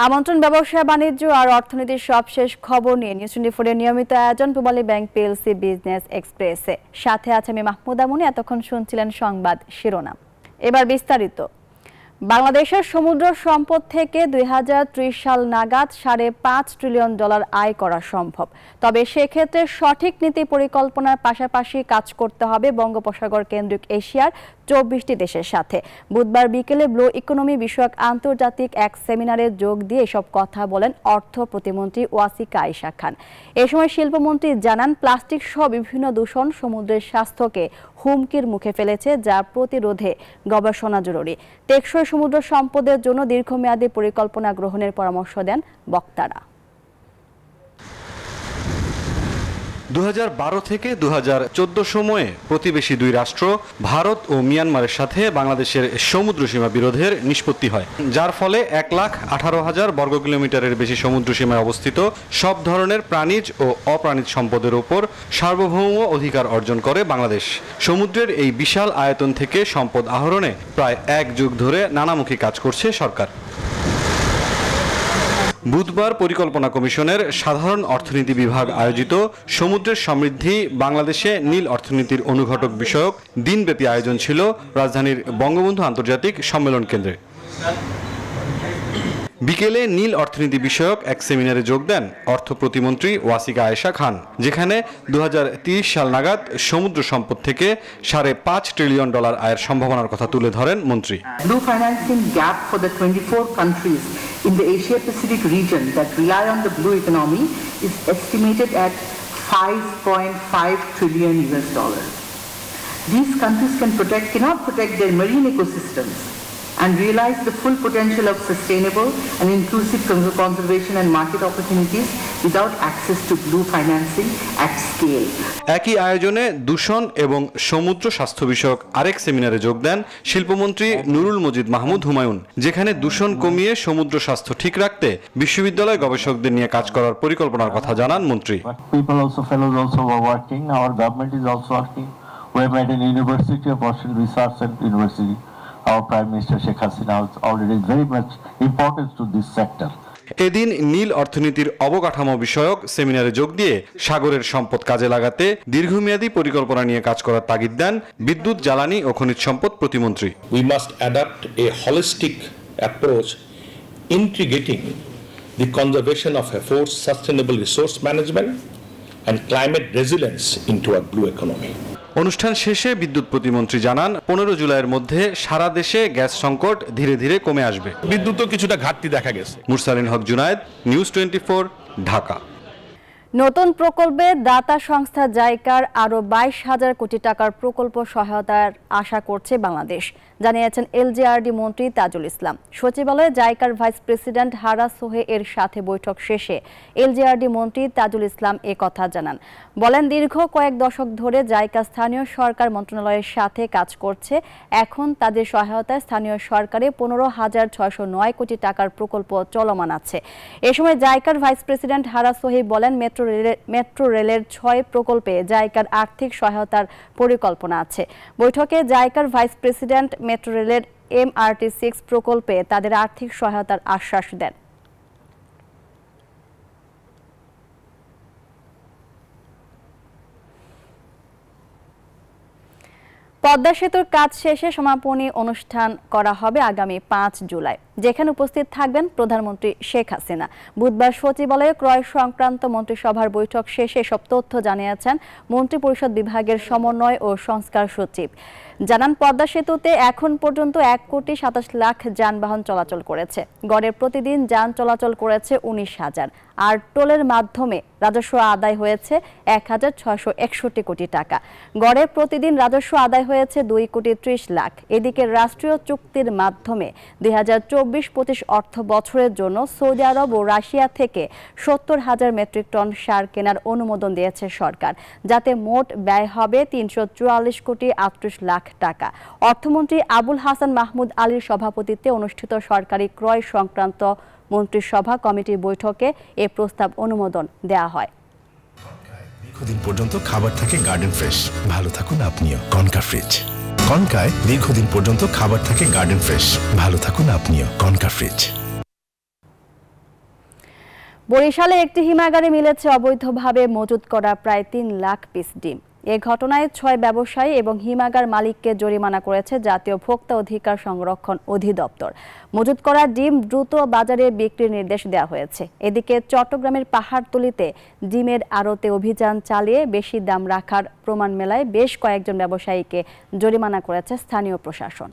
আমন্ত্রণ ব্যবসা বাণিজ্য আর অর্থনীতির সবশেষ খবর নিয়ে নিউজ 24 এর নিয়মিত আয়োজন পূবালী ব্যাংক পিএলসি বিজনেস এক্সপ্রেসে সাথে আছে আমি মাহমুদা মুনি। এতক্ষণ শুনছিলেন সংবাদ শিরোনাম, এবার বিস্তারিত। বাংলাদেশের সমুদ্র সম্পদ থেকে 2030 সাল নাগাদ $5.5 ট্রিলিয়ন আয় করা সম্ভব। তবে সেক্ষেত্রে সঠিক নীতি পরিকল্পনার পাশাপাশি কাজ করতে হবে বঙ্গোপসাগর কেন্দ্রিক এশিয়ার 24টি দেশের সাথে। বুধবার বিকেলে ব্লু ইকোনমি বিষয়ক আন্তর্জাতিক এক সেমিনারে যোগ দিয়ে এসব কথা বলেন অর্থ প্রতিমন্ত্রী ওয়াসিকা আয়েশা খান। এ সময় শিল্পমন্ত্রী জানান, প্লাস্টিক সহ বিভিন্ন দূষণ সমুদ্রের স্বাস্থ্যকে হুমকির মুখে ফেলেছে, যা প্রতিরোধে গবেষণা জরুরি। টেকসই সমুদ্র সম্পদের জন্য দীর্ঘমেয়াদী পরিকল্পনা গ্রহণের পরামর্শ দেন বক্তারা। 2012 থেকে 2014 সময়ে প্রতিবেশী দুই রাষ্ট্র ভারত ও মিয়ানমারের সাথে বাংলাদেশের সমুদ্র সীমা বিরোধের নিষ্পত্তি হয়, যার ফলে 1,18,000 বর্গ কিলোমিটারের বেশি সমুদ্র সীমায় অবস্থিত সব ধরনের প্রাণীজ ও অপ্রাণীজ সম্পদের উপর সার্বভৌম অধিকার অর্জন করে বাংলাদেশ। সমুদ্রের এই বিশাল আয়তন থেকে সম্পদ আহরণে প্রায় 1 যুগ ধরে নানামুখী কাজ করছে সরকার। বুধবার পরিকল্পনা কমিশনের সাধারণ অর্থনীতি বিভাগ আয়োজিত সমুদ্রের সমৃদ্ধি বাংলাদেশে নীল অর্থনীতির অনুঘটক বিষয়ক দিনব্যাপী আয়োজন ছিল রাজধানীর বঙ্গবন্ধু আন্তর্জাতিক সম্মেলন কেন্দ্রে। বিকেলে নীল অর্থনীতি বিষয়ক এক সেমিনারে যোগ দেন অর্থ প্রতিমন্ত্রী ওয়াসিকা আয়েশা খান, যেখানে 2030 সাল নাগাদ সমুদ্র সম্পদ থেকে $5.5 ট্রিলিয়ন আয়ের সম্ভাবনার কথা তুলে ধরেন মন্ত্রী। Blue financing gap for the 24 countries in the Asia Pacific region that rely on the blue economy is estimated at $5.5 trillion. These countries cannot protect their marine ecosystems and realize the full potential of sustainable and inclusive conservation and market opportunities without access to blue financing at scale. একই আয়োজনে দূষণ এবং সমুদ্র স্বাস্থ্য বিষয়ক আরেক সেমিনারে যোগ দেন শিল্পমন্ত্রী নুরুল মজিদ মাহমুদ হুমায়ুন, যেখানে দূষণ কমিয়ে সমুদ্র স্বাস্থ্য ঠিক রাখতে বিশ্ববিদ্যালয় গবেষকদের নিয়ে কাজ করার পরিকল্পনার কথা জানান মন্ত্রী। People also, fellows also were working. Our government is also working. We have made an university of Ocean Research and University. Our Prime Minister Sheikh Hasina has already very much importance to this sector. এদিন নীল অর্থনীতির অবকাঠামো বিষয়ক সেমিনারে যোগ দিয়ে সাগরের সম্পদ কাজে লাগাতে দীর্ঘমেয়াদী পরিকল্পনা নিয়ে কাজ করার তাগিদ দেন বিদ্যুৎ, জ্বালানি ও খনিজ সম্পদ প্রতিমন্ত্রী। We must adopt a holistic approach integrating the conservation of efforts, sustainable resource management and climate resilience into a blue economy. অনুষ্ঠান শেষে বিদ্যুৎ প্রতিমন্ত্রী জানান, 15 জুলাইয়ের মধ্যে সারা দেশে গ্যাস সংকট ধীরে ধীরে কমে আসবে। বিদ্যুৎও কিছুটা ঘাটতি দেখা গেছে। মুরসালিন হক জুনায়েদ, নিউজ 24, ঢাকা। নতুন প্রকল্পে দাতা সংস্থা জাইকার আরও 22,000 কোটি টাকার প্রকল্প সহায়তার আশা করছে বাংলাদেশ, জানিয়েছেন এলজিআরডি মন্ত্রী তাজুল ইসলাম। সচিবালয়ে জাইকার ভাইস প্রেসিডেন্ট হারা সোহে এর সাথে বৈঠক শেষে এলজিআরডি মন্ত্রী তাজুল ইসলাম এ কথা জানান। বলেন, দীর্ঘ কয়েক দশক ধরে জাইকা স্থানীয় সরকার মন্ত্রণালয়ের সাথে কাজ করছে। এখন তাদের সহায়তায় স্থানীয় সরকারে 15,609 কোটি টাকার প্রকল্প চলমান আছে। এ সময় জাইকার ভাইস প্রেসিডেন্ট হারা সোহে বলেন, মেট্রো রেলের 6 প্রকল্পে জাইকার আর্থিক সহায়তার পরিকল্পনা আছে। বৈঠকে জাইকার ভাইস প্রেসিডেন্ট মেট্রো রেলের MRT6 প্রকল্পে তাদের আর্থিক সহায়তার আশ্বাস দেন। পদ্মা সেতুর কাজ শেষে সমাপনী অনুষ্ঠান করা হবে আগামী 5 জুলাই, যেখানে উপস্থিত থাকবেন প্রধানমন্ত্রী শেখ হাসিনা। বুধবার সচিবালয়ে ক্রয় সংক্রান্ত মন্ত্রিসভার বৈঠক শেষে সব তথ্য জানিয়েছেন মন্ত্রিপরিষদ বিভাগের সমন্বয় ও সংস্কার সচিব। জানান, পদ্মা সেতুতে এখন পর্যন্ত 1,27 লাখ যানবাহন চলাচল করেছে। গড়ে প্রতিদিন যান চলাচল করেছে 19,000, আর টোলের মাধ্যমে রাজস্ব আদায় হয়েছে 1,661 কোটি টাকা। গড়ে প্রতিদিন রাজস্ব আদায় হয়েছে 2,30 লাখ। এদিকে রাষ্ট্রীয় চুক্তির মাধ্যমে 2024-25 অর্থ বছরের জন্য সৌদি আরব ও রাশিয়া থেকে 70,000 মেট্রিক টন সার কেনার অনুমোদন দিয়েছে সরকার, যাতে মোট ব্যয় হবে 344 কোটি 38 লাখ টাকা। অর্থমন্ত্রী আবুল হাসান মাহমুদ আলীর সভাপতিত্বে অনুষ্ঠিত সরকারি ক্রয় সংক্রান্ত মন্ত্রিসভা কমিটির বৈঠকে এ প্রস্তাব অনুমোদন দেওয়া হয়। দীর্ঘদিন পর্যন্ত খাবার থাকে গার্ডেন ফ্রেশ, ভালো থাকুন আপনিও। কনকা ফ্রিজ, কনকায় দীর্ঘদিন পর্যন্ত খাবার থাকে গার্ডেন ফ্রেশ, ভালো থাকুন আপনিও। Concha fridge. বরিশালে একটি হিমাগারে মিলেছে অবৈধভাবে মজুত করা প্রায় ৩ লাখ পিস ডিম। এ ঘটনায় ৬ ব্যবসায়ী এবং হিমাগার মালিককে জরিমানা করেছে জাতীয় ভোক্তা অধিকার সংরক্ষণ অধিদপ্তর। মজুত করা ডিম দ্রুত বাজারে বিক্রির নির্দেশ দেওয়া হয়েছে। এদিকে চট্টগ্রামের পাহাড়তলীতে ডিমের আড়তে অভিযান চালিয়ে বেশি দাম রাখার প্রমাণ মেলায় বেশ কয়েকজন ব্যবসায়ীকে জরিমানা করেছে স্থানীয় প্রশাসন।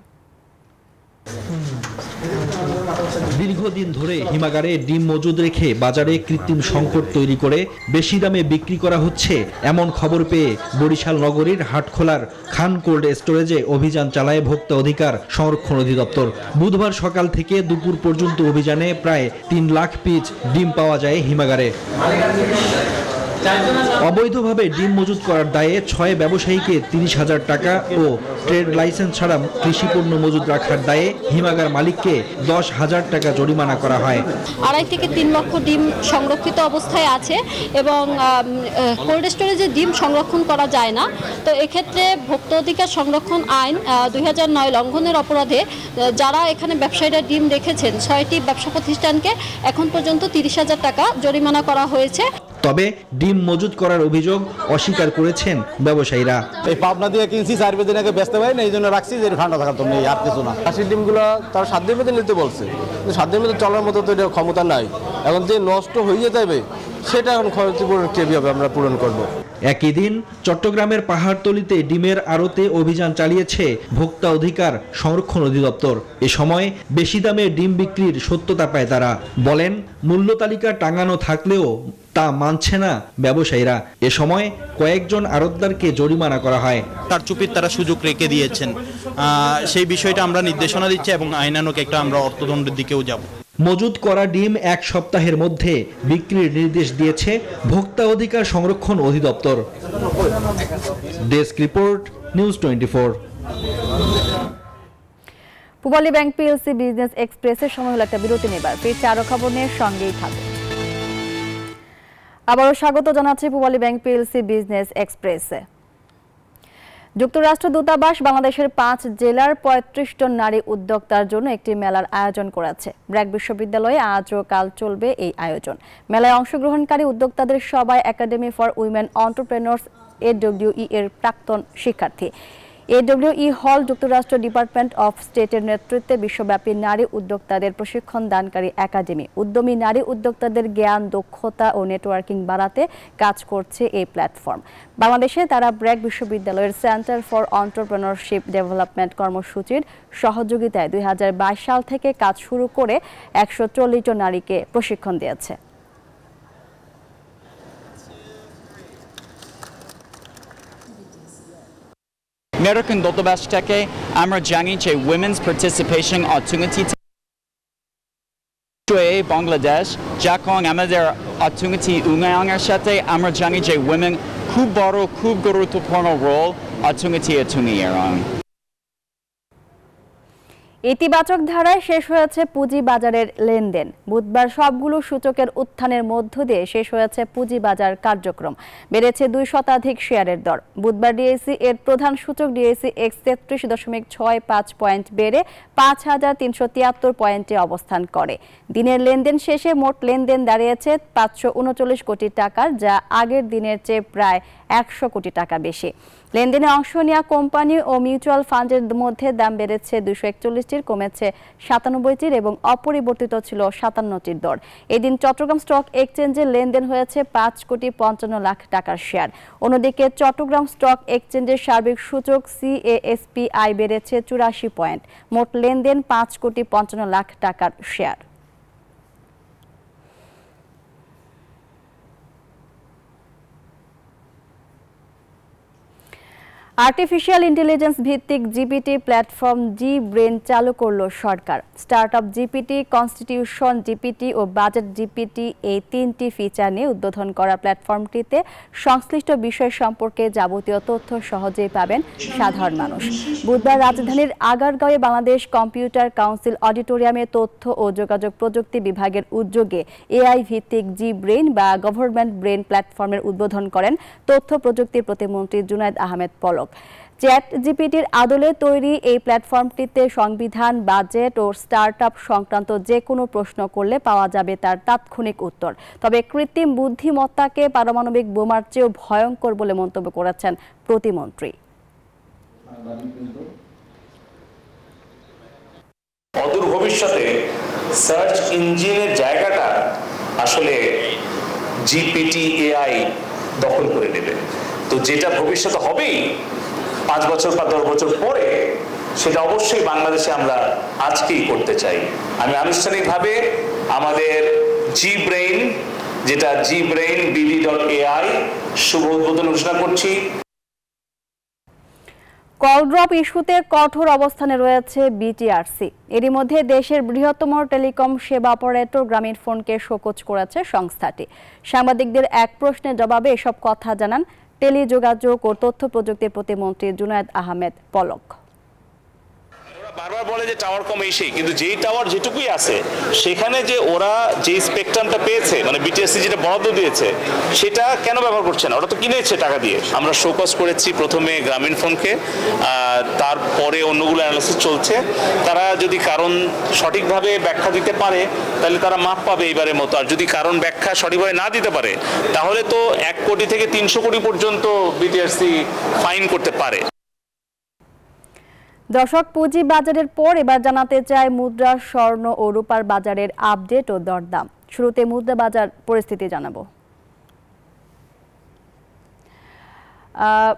দীর্ঘদিন ধরে হিমাগারে ডিম মজুদ রেখে বাজারে কৃত্রিম সংকট তৈরি করে বেশি দামে বিক্রি করা হচ্ছে এমন খবর পেয়ে বরিশাল নগরীর হাটখোলার খান কোল্ড স্টোরেজে অভিযান চালায় ভোক্তা অধিকার সংরক্ষণ অধিদপ্তর। বুধবার সকাল থেকে দুপুর পর্যন্ত অভিযানে প্রায় ৩ লাখ পিস ডিম পাওয়া যায় হিমাগারে। অবৈধভাবে ডিম মজুত করার দায়ে ৬ ব্যবসায়ীকে ৩০,০০০ টাকা ও ট্রেড লাইসেন্স ছাড়া কৃষিপণ্য মজুত রাখার দায়ে হিমাগার মালিককে ১০,০০০ টাকা জরিমানা করা হয়। ২.৫ থেকে ৩ লক্ষ ডিম সংরক্ষিত অবস্থায় আছে এবং কোল্ড স্টোরেজে ডিম সংরক্ষণ করা যায় না। তো এক্ষেত্রে ভোক্তা অধিকার সংরক্ষণ আইন ২০০৯ লঙ্ঘনের অপরাধে যারা এখানে ব্যবসায়ীরা ডিম রেখেছেন ৬টি ব্যবসা প্রতিষ্ঠানকে এখন পর্যন্ত ৩০,০০০ টাকা জরিমানা করা হয়েছে। তবে ডিম মজুত করার অভিযোগ অস্বীকার করেছেন ব্যবসায়ীরা। এই পাবনা দিয়ে কিনছি ৪ দিন আগে বেচতে পারি না, এই জন্য রাখছি যে ঠান্ডা থাকার জন্য, আর কিছু না। খাসির ডিমগুলো তার ৭ দিনের মধ্যে নিতে বলছে, কিন্তু ৭ দিনের মধ্যে চলার মতো তো এটা ক্ষমতা নাই। এখন যে নষ্ট হয়ে যেতে হবে সেটা এখন ক্ষতিপূরণ কিভাবে আমরা পূরণ করব। একই দিন চট্টগ্রামের পাহাড়তলীতে ডিমের আড়তে অভিযান চালিয়েছে ভোক্তা অধিকার সংরক্ষণ অধিদপ্তর। এ সময় বেশি দামে ডিম বিক্রির সত্যতা পায় তারা। বলেন, মূল্য তালিকা টাঙানো থাকলেও তা মানছে না ব্যবসায়ীরা। এ সময় কয়েকজন আড়তদারকে জরিমানা করা হয়। কারচুপির তারা সুযোগ রেখে দিয়েছেন, সেই বিষয়টা আমরা নির্দেশনা দিচ্ছি এবং আইনানুগ একটা আমরা অর্থদণ্ডের দিকেও যাব। মজুত করা ডিম ১ সপ্তাহের মধ্যে বিক্রির নির্দেশ দিয়েছে ভোক্তা অধিকার সংরক্ষণ অধিদপ্তর। Desk report, news 24। Pubali bank PLC business এক্সপ্রেসের সময় হলো একটা বিরতি নেবার। ফিরছে আরো খবর নিয়ে, সঙ্গেই থাকবে। আবারও স্বাগত জানাচ্ছি পূবালী ব্যাংক পিএলসি বিজনেস এক্সপ্রেসে। যুক্তরাষ্ট্র দূতাবাস বাংলাদেশের ৫ জেলার ৩৫ জন নারী উদ্যোক্তার জন্য একটি মেলার আয়োজন করেছে। ব্র্যাক বিশ্ববিদ্যালয়ে আজ ও কাল চলবে এই আয়োজন। মেলায় অংশগ্রহণকারী উদ্যোক্তাদের সবাই academy for women entrepreneurs AWE এর প্রাক্তন শিক্ষার্থী। AWE হল যুক্তরাষ্ট্র ডিপার্টমেন্ট অফ স্টেটের নেতৃত্বে বিশ্বব্যাপী নারী উদ্যোক্তাদের প্রশিক্ষণ দানকারী একাডেমি। উদ্যমী নারী উদ্যোক্তাদের জ্ঞান, দক্ষতা ও নেটওয়ার্কিং বাড়াতে কাজ করছে এই প্ল্যাটফর্ম। বাংলাদেশে তারা ব্র্যাক বিশ্ববিদ্যালয়ের সেন্টার ফর এন্টারপ্রেনারশিপ ডেভেলপমেন্ট কর্মসূচির সহযোগিতায় ২০২২ সাল থেকে কাজ শুরু করে ১৪০ জন নারীকে প্রশিক্ষণ দিয়েছে। American দূতাবাসটাকে আমরা জানি যে উইমেন্স পার্টিসিপেশন অর্থনীতি বাংলাদেশ যখন আমাদের অর্থনীতি উন্নয়নের সাথে আমরা জানি যে উইমেন খুব বড়, খুব গুরুত্বপূর্ণ রোল অর্থনীতি উন্নয়ন। ইতিবাচক ধারায় শেষ হয়েছে পুঁজিবাজারের লেনদেন। বুধবার সবগুলো সূচকের উত্থানের মধ্য দিয়ে শেষ হয়েছে পুঁজিবাজার কার্যক্রম। বেড়েছে ২ শতাধিক শেয়ারের দর। বুধবার ডিএসই এর প্রধান সূচক ডিএসই এক্স ৩৩.৬৫ পয়েন্ট বেড়ে ৫,৩৭৩ পয়েন্টে অবস্থান করে। দিনের লেনদেন শেষে মোট লেনদেন দাঁড়িয়েছে ৫৩৯ কোটি টাকার, যা আগের দিনের চেয়ে প্রায় ১০০ কোটি টাকা বেশি। লেনদেনে অংশ নেওয়া কোম্পানি ও মিউচুয়াল ফান্ডের মধ্যে দাম বেড়েছে ২৪১টির, কমেছে ৯৭টির এবং অপরিবর্তিত ছিল ৫৭টির দর। এদিন চট্টগ্রাম স্টক এক্সচেঞ্জে লেনদেন হয়েছে ৫,৫৫,০০,০০০ টাকার শেয়ার। অন্যদিকে চট্টগ্রাম স্টক এক্সচেঞ্জের সার্বিক সূচক CASPI বেড়েছে ৮৪ পয়েন্ট। মোট লেনদেন ৫,৫৫,০০,০০০ টাকার শেয়ার। আর্টিফিশিয়াল ইন্টেলিজেন্স ভিত্তিক জিপিটি প্ল্যাটফর্ম জি ব্রেন চালু করল সরকার। স্টার্টআপ জিপিটি, কনস্টিটিউশন জিপিটি ও বাজেট জিপিটি এই ৩টি ফিচার নিয়ে উদ্বোধন করা প্ল্যাটফর্মটিতে সংশ্লিষ্ট বিষয় সম্পর্কে যাবতীয় তথ্য সহজেই পাবেন সাধারণ মানুষ। বুধবার রাজধানীর আগারগাঁওয়ে বাংলাদেশ কম্পিউটার কাউন্সিল অডিটোরিয়ামে তথ্য ও যোগাযোগ প্রযুক্তি বিভাগের উদ্যোগে এআই ভিত্তিক জি ব্রেন বা গভর্নমেন্ট ব্রেন প্ল্যাটফর্মের উদ্বোধন করেন তথ্য প্রযুক্তি প্রতিমন্ত্রী জুনায়েদ আহমেদ পলক। চ্যাট জিপিটির আদলে তৈরি এই প্ল্যাটফর্মটিতে সংবিধান, বাজেট ও স্টার্টআপ সংক্রান্ত যে কোনো প্রশ্ন করলে পাওয়া যাবে তার তাৎক্ষণিক উত্তর। তবে কৃত্রিম বুদ্ধিমত্তাকে পারমাণবিক বোমার চেয়েও ভয়ঙ্কর বলে মন্তব্য করেছেন প্রতিমন্ত্রী। অদূর ভবিষ্যতে সার্চ ইঞ্জিনের জায়গাটা আসলে জিপিটি এআই দখল করে নেবে। তো যেটা ভবিষ্যতে হবেই 5 বছর বা 10 বছর পরে, সেটা অবশ্যই বাংলাদেশে আমরা আজকেই করতে চাই। আমি আনুষ্ঠানিকভাবে আমাদের জি ব্রেইন, যেটা gbrainbd.ai শুভ উদ্বোধন ঘোষণা করছি। কল ড্রপ ইস্যুতে কঠোর অবস্থানে রয়েছে বিটিআরসি। এরই মধ্যে দেশের বৃহত্তম টেলিকম সেবা অপারেটর গ্রামীণফোনকে শোকজ করেছে সংস্থাটি। সাংবাদিকদের এক প্রশ্নের জবাবে এসব কথা জানান টেলিযোগাযোগ ও তথ্য প্রযুক্তি প্রতিমন্ত্রী জুনায়েদ আহমেদ পলক। বারবার বলে যে টাওয়ার কম এসে, কিন্তু যেই টাওয়ার যেটুকুই আছে সেখানে যে ওরা যে স্পেকট্রামটা পেয়েছে, মানে বিটিআরসি যেটা বরাদ্দ দিয়েছে, সেটা কেন ব্যবহার করছে না? ওরা তো কিনেছে টাকা দিয়ে। আমরা শোকজ করেছি প্রথমে গ্রামীণফোনকে, তারপরে অন্যগুলো অ্যানালিসিস চলছে। তারা যদি কারণ সঠিকভাবে ব্যাখ্যা দিতে পারে তাহলে তারা মাপ পাবে এইবারের মতো। আর যদি কারণ ব্যাখ্যা সঠিকভাবে না দিতে পারে তাহলে তো 1 কোটি থেকে 300 কোটি পর্যন্ত বিটিআরসি ফাইন করতে পারে। দর্শক, পুঁজি বাজারের পর এবার জানাতে চাই মুদ্রা, স্বর্ণ ও রূপার বাজারের আপডেট ও দরদাম। শুরুতে মুদ্রা বাজার পরিস্থিতি জানাবো।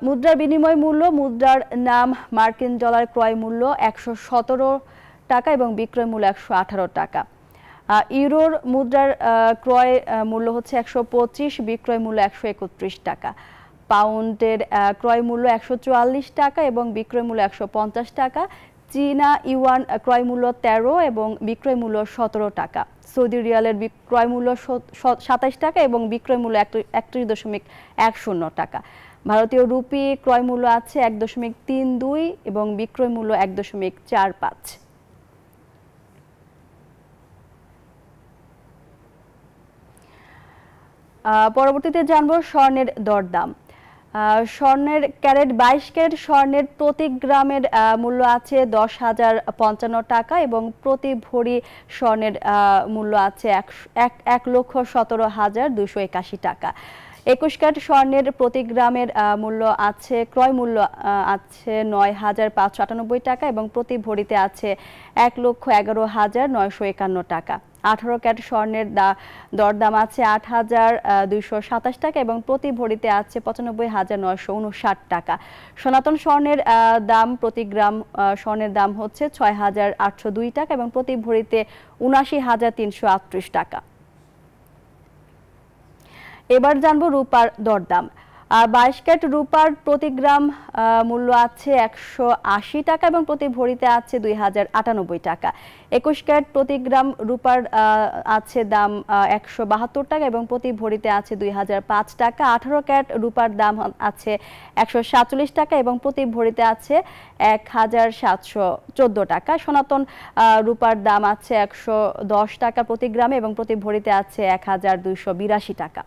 মুদ্রার বিনিময় মূল্য, মুদ্রার নাম মার্কিন ডলার, ক্রয় মূল্য 117 টাকা এবং বিক্রয় মূল্য 118 টাকা। ইউরোর মুদ্রার ক্রয় মূল্য হচ্ছে 125, বিক্রয় মূল্য 131 টাকা। পাউন্ডের ক্রয় মূল্য 144 টাকা এবং বিক্রয় মূল্য 150 টাকা। চীনা ইউয়ান ক্রয় মূল্য 13 এবং বিক্রয় মূল্য 17 টাকা। সৌদি রিয়ালের ক্রয় মূল্য 27 টাকা এবং বিক্রয় মূল্য 31.10 টাকা। ভারতীয় রুপি ক্রয় মূল্য আছে 1.32 এবং বিক্রয় মূল্য 1.45। পরবর্তীতে জানবো স্বর্ণের দরদাম। স্বর্ণের ক্যারেট 22 ক্যারেট স্বর্ণের প্রতি গ্রামের মূল্য আছে 10,055 টাকা এবং প্রতি ভরি স্বর্ণের মূল্য আছে 1,17,281 টাকা। 21 ক্যারেট স্বর্ণের প্রতি গ্রামের মূল্য আছে, ক্রয় মূল্য আছে 9,598 টাকা এবং প্রতি ভরিতে আছে 1,11,951 টাকা। 18 ক্যারেট স্বর্ণের দরদাম আছে 8,227 টাকা এবং প্রতি ভরিতে আছে 95,959 টাকা। সনাতন স্বর্ণের দাম, প্রতি গ্রাম স্বর্ণের দাম হচ্ছে 6,802 টাকা এবং প্রতি ভরিতে 79,338 টাকা। এবার জানবো রূপার দরদাম। 22 ক্যারেট রূপার প্রতি গ্রাম মূল্য আছে 180 টাকা এবং প্রতি ভরিতে আছে 2,098 টাকা। 21 ক্যারেট প্রতি গ্রাম রূপার আছে দাম 172 টাকা এবং প্রতি ভরিতে আছে 2,005 টাকা। 18 ক্যারেট রূপার দাম আছে 147 টাকা এবং প্রতি ভরিতে আছে 1,714 টাকা। সনাতন রূপার দাম আছে 110 টাকা প্রতি গ্রামে এবং প্রতি ভরিতে আছে 1,282 টাকা।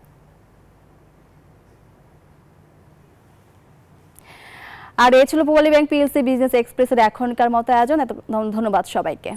আর এই ছিল পূবালী ব্যাংক পিএলসি বিজনেস এক্সপ্রেসের এখনকার মতো আয়োজন। ধন্যবাদ সবাইকে।